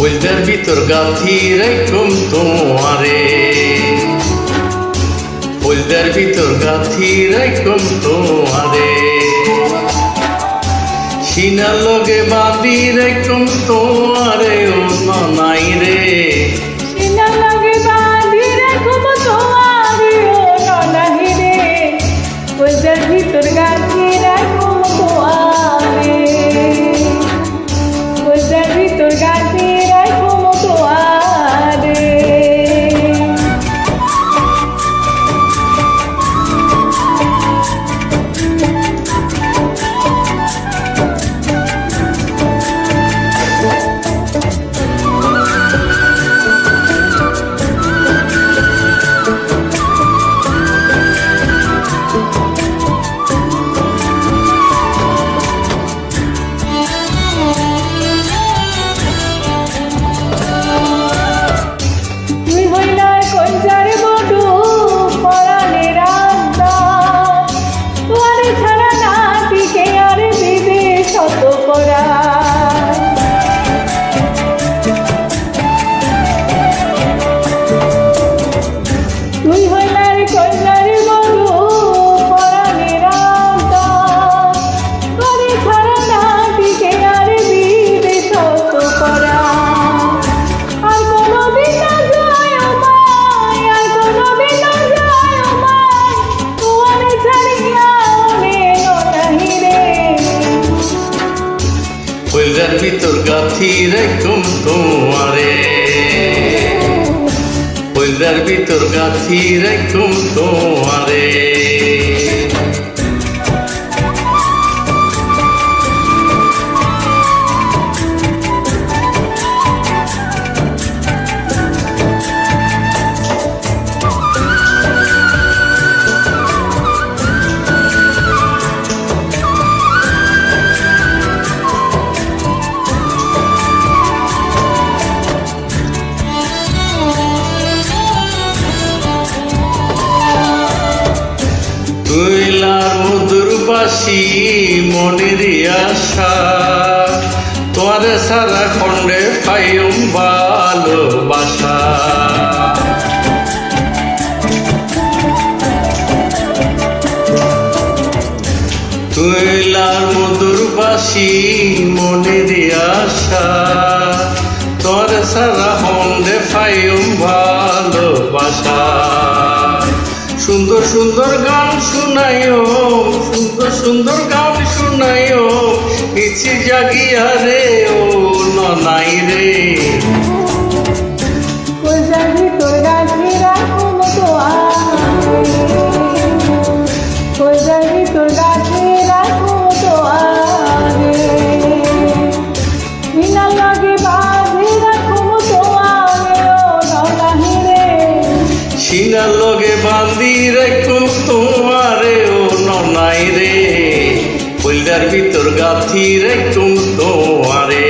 ফুলদের ভিতর গাঁথি রাখুম তোমারে, ফুলদের ভিতর গাঁথি রাখুম তোমারে, সিনার লগে বাঁধি রাখুম তোমারে ও ননাই রে। সিনার লগে বাঁধি রাখুম তোমারে ও ননাই রে, ফুলদের ভিতর গাঁথি রাখুম তোমারে, ফুলদের ভিতর গাঁথি রাখুম তোমারে। ফুলদের ভিতর গাঁথি রাখুম তোমারে, ফুলদের ভিতর গাঁথি রাখুম তোমারে। তুইলার মধুর বাসি মনের আশা, তোমার সারা খণ্ডে পাইম ভালোবাসা। তুইলার মধুর বাসি মনের আশা, তোমার সারা খণ্ডে পাইম ভালোবাসা। সুন্দর সুন্দর গান শুনাইও, সুন্দর সুন্দর গান শুনাইও, ইচ্ছে জাগিয়া রে ও ননাই রে। ফুলদের ভিতর গাঁথি রাখুম তোমারে, ফুলদের ভিতর গাঁথি রাখুম তোমারে, সিনার লগে বাঁধি রাখুম তোমারে ও ননাই রে। সিনার লগে বাঁধি রাখুম তোমারে ও ননাই রে, ফুলদার ভিতর গাঁথি রাখুম তোমারে।